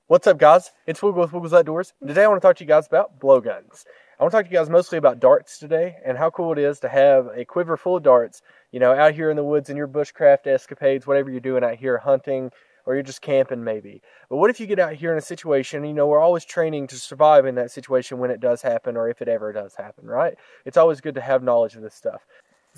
What's up, guys? It's Wiggle with Wiggles Outdoors, and today I want to talk to you guys about blowguns. I want to talk to you guys mostly about darts today, and how cool it is to have a quiver full of darts, out here in the woods in your bushcraft escapades, whatever you're doing out here, hunting, or you're just camping maybe. But what if you get out here in a situation, we're always training to survive in that situation when it does happen, or if it ever does happen, right? It's always good to have knowledge of this stuff.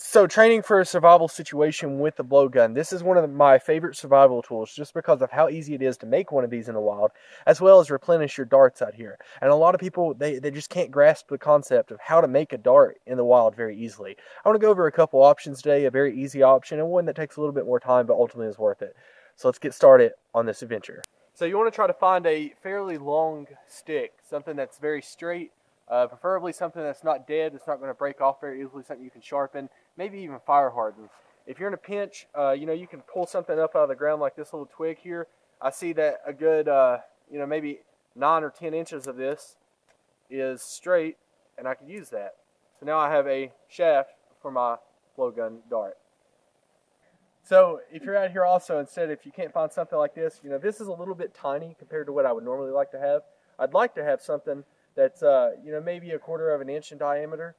So training for a survival situation with the blowgun, this is one of my favorite survival tools just because of how easy it is to make one of these in the wild, as well as replenish your darts out here. And a lot of people, they just can't grasp the concept of how to make a dart in the wild very easily. I want to go over a couple options today, a very easy option and one that takes a little bit more time but ultimately is worth it. So let's get started on this adventure. So you want to try to find a fairly long stick, something that's very straight, preferably something that's not dead, that's not going to break off very easily, something you can sharpen, maybe even fire harden. If you're in a pinch, you can pull something up out of the ground like this little twig here. I see that a good, maybe 9 or 10 inches of this is straight, and I can use that. So now I have a shaft for my blowgun dart. So if you're out here also, instead, if you can't find something like this, this is a little bit tiny compared to what I would normally like to have. I'd like to have something that's, maybe 1/4 of an inch in diameter.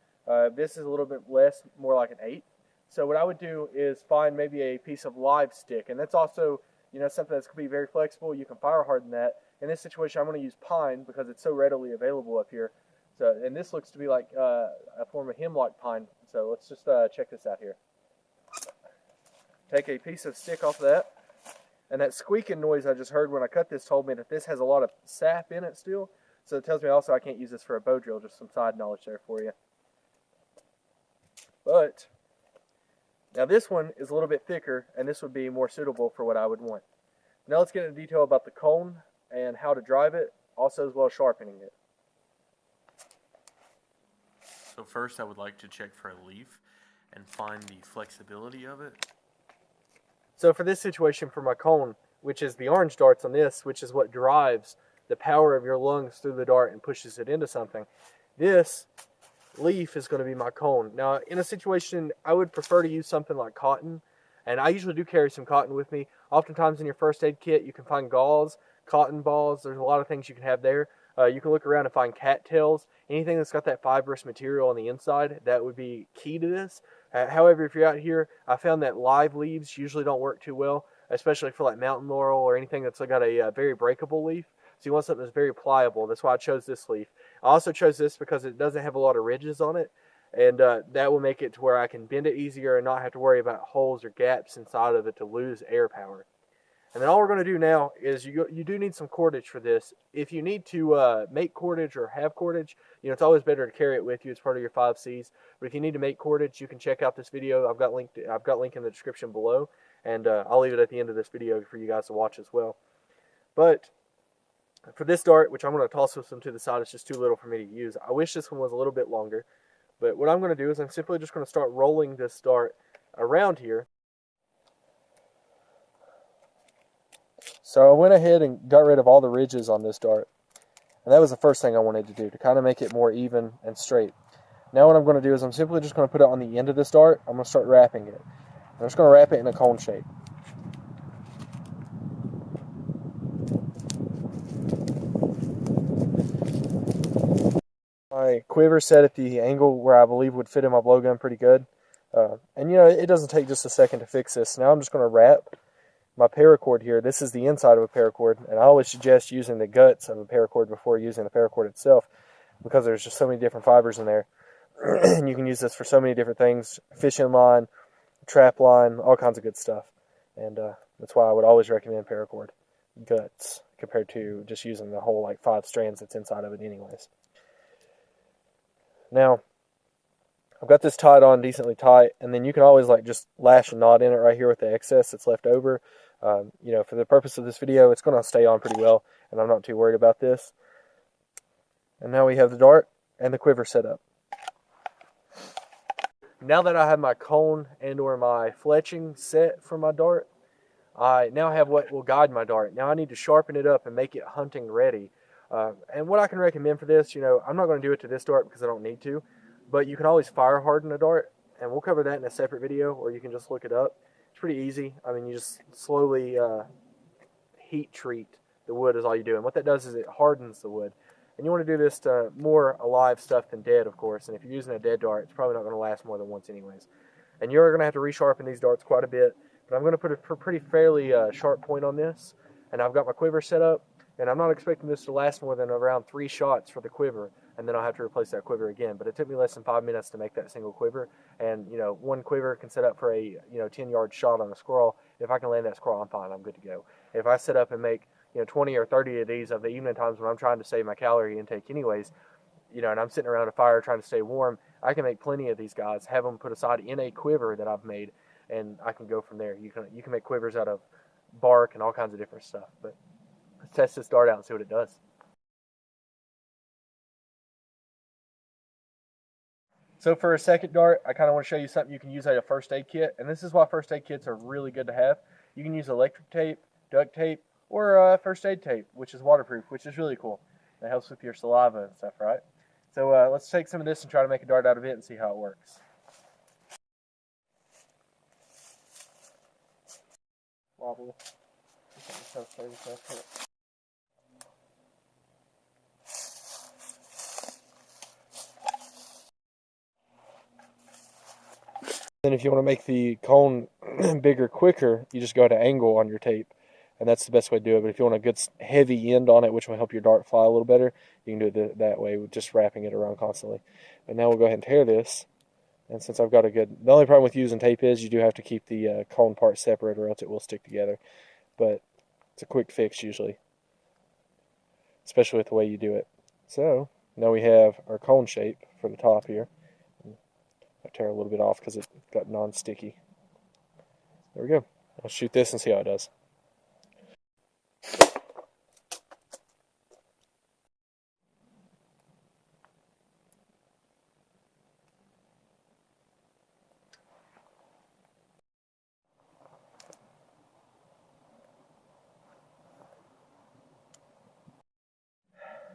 This is a little bit less, more like an 1/8. So what I would do is find maybe a piece of live stick, and that's also, something that's going to be very flexible. You can fire harden that. In this situation, I'm going to use pine because it's so readily available up here. So, and this looks to be like a form of hemlock pine. So let's just check this out here. Take a piece of stick off of that, and that squeaking noise I just heard when I cut this told me that this has a lot of sap in it still. So it tells me also I can't use this for a bow drill, just some side knowledge there for you. But now this one is a little bit thicker, and this would be more suitable for what I would want. Now let's get into detail about the cone and how to drive it, also as well as sharpening it. So first I would like to check for a leaf and find the flexibility of it. So for this situation, for my cone, which is the orange darts on this, which is what drives the power of your lungs through the dart and pushes it into something, this leaf is going to be my cone. Now, in a situation, I would prefer to use something like cotton, and I usually do carry some cotton with me. Oftentimes in your first aid kit, you can find gauze, cotton balls. There's a lot of things you can have there. You can look around and find cattails. Anything that's got that fibrous material on the inside, that would be key to this. However, if you're out here, I found that live leaves usually don't work too well, especially for like mountain laurel or anything that's got a very breakable leaf. So you want something that's very pliable. That's why I chose this leaf. I also chose this because it doesn't have a lot of ridges on it, and that will make it to where I can bend it easier and not have to worry about holes or gaps inside of it to lose air power. And then all we're going to do now is you do need some cordage for this. If you need to make cordage or have cordage, it's always better to carry it with you. It's part of your 5 C's. But if you need to make cordage, you can check out this video. I've got link in the description below, and I'll leave it at the end of this video for you guys to watch as well. But for this dart, which I'm going to toss this one to the side, it's just too little for me to use. I wish this one was a little bit longer. But what I'm going to do is I'm simply just going to start rolling this dart around here. So I went ahead and got rid of all the ridges on this dart. And that was the first thing I wanted to do, to kind of make it more even and straight. Now what I'm going to do is I'm simply just going to put it on the end of this dart. I'm going to start wrapping it. I'm just going to wrap it in a cone shape. My quiver set at the angle where I believe would fit in my blowgun pretty good. And it doesn't take just a second to fix this. Now I'm just going to wrap my paracord here. This is the inside of a paracord, and I always suggest using the guts of a paracord before using the paracord itself, because there's just so many different fibers in there. And you can use this for so many different things: fishing line, trap line, all kinds of good stuff. And that's why I would always recommend paracord guts compared to just using the whole 5 strands that's inside of it anyways. Now I've got this tied on decently tight, and then you can always just lash a knot in it right here with the excess that's left over. For the purpose of this video, it's going to stay on pretty well, and I'm not too worried about this. And now we have the dart and the quiver set up. Now that I have my cone and or my fletching set for my dart, I now have what will guide my dart. Now I need to sharpen it up and make it hunting ready. And what I can recommend for this, I'm not going to do it to this dart because I don't need to, but you can always fire harden a dart, and we'll cover that in a separate video, or you can just look it up. It's pretty easy. I mean, you just slowly heat treat the wood is all you do. And what that does is it hardens the wood. And you want to do this to more alive stuff than dead, of course. And if you're using a dead dart, it's probably not going to last more than once anyways. And you're going to have to resharpen these darts quite a bit. But I'm going to put a pretty fairly sharp point on this. And I've got my quiver set up. And I'm not expecting this to last more than around 3 shots for the quiver. And then I'll have to replace that quiver again. But it took me less than 5 minutes to make that single quiver. And, you know, one quiver can set up for a, 10-yard shot on a squirrel. If I can land that squirrel, I'm fine. I'm good to go. If I set up and make 20 or 30 of these of the evening times when I'm trying to save my calorie intake anyways, and I'm sitting around a fire trying to stay warm, I can make plenty of these guys, have them put aside in a quiver that I've made, and I can go from there. You can make quivers out of bark and all kinds of different stuff. But let's test this dart out and see what it does. So for a second dart, I kind of want to show you something you can use as a first aid kit, and this is why first aid kits are really good to have. You can use electric tape, duct tape, or first aid tape, which is waterproof, which is really cool. That helps with your saliva and stuff, right? So let's take some of this and try to make a dart out of it and see how it works. Wobble. Then if you want to make the cone bigger quicker, you just go at an angle on your tape. And that's the best way to do it. But if you want a good heavy end on it, which will help your dart fly a little better, you can do it that way with just wrapping it around constantly. But now we'll go ahead and tear this. And since I've got the only problem with using tape is you do have to keep the cone part separate or else it will stick together. But it's a quick fix usually, especially with the way you do it. So now we have our cone shape for the top here. I tear a little bit off because it got non-sticky. There we go. I'll shoot this and see how it does.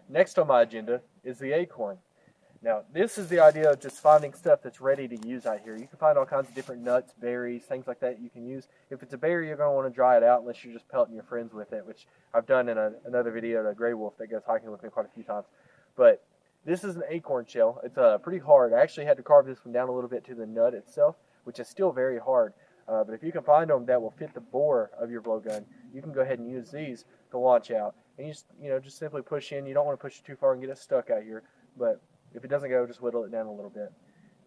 Next on my agenda is the Acorn. Now, this is the idea of just finding stuff that's ready to use out here. You can find all kinds of different nuts, berries, things like that you can use. If it's a berry, you're going to want to dry it out unless you're just pelting your friends with it, which I've done in another video, a gray wolf that goes hiking with me quite a few times. But this is an acorn shell. It's pretty hard. I actually had to carve this one down a little bit to the nut itself, which is still very hard. But if you can find them that will fit the bore of your blowgun, you can go ahead and use these to launch out. And you just simply push in. You don't want to push it too far and get it stuck out here. But if it doesn't go, just whittle it down a little bit.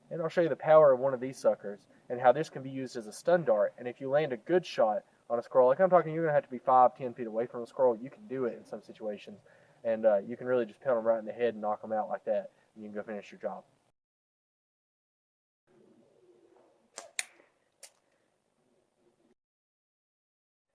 And I'll show you the power of one of these suckers and how this can be used as a stun dart. And if you land a good shot on a squirrel, like I'm talking, you're going to have to be 5-10 feet away from a squirrel. You can do it in some situations. And you can really just pelt them right in the head and knock them out like that. And you can go finish your job.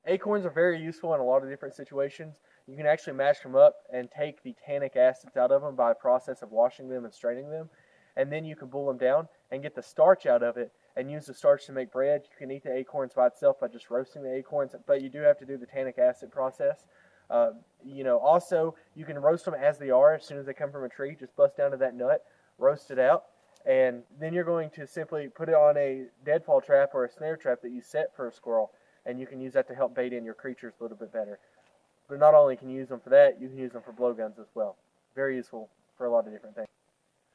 Acorns are very useful in a lot of different situations. You can actually mash them up and take the tannic acids out of them by a process of washing them and straining them. And then you can boil them down and get the starch out of it and use the starch to make bread. You can eat the acorns by itself by just roasting the acorns, but you do have to do the tannic acid process. Also, you can roast them as they are as soon as they come from a tree. Just bust down to that nut, roast it out, and then you're going to simply put it on a deadfall trap or a snare trap that you set for a squirrel. And you can use that to help bait in your creatures a little bit better. But not only can you use them for that, you can use them for blowguns as well. Very useful for a lot of different things.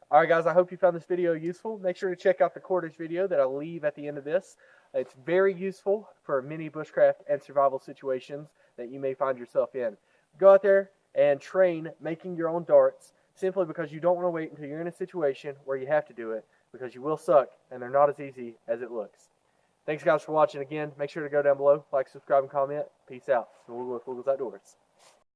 Alright guys, I hope you found this video useful. Make sure to check out the cordage video that I'll leave at the end of this. It's very useful for many bushcraft and survival situations that you may find yourself in. Go out there and train making your own darts simply because you don't want to wait until you're in a situation where you have to do it, because you will suck and they're not as easy as it looks. Thanks, guys, for watching. Again, make sure to go down below, like, subscribe, and comment. Peace out. And we'll go with Outdoors.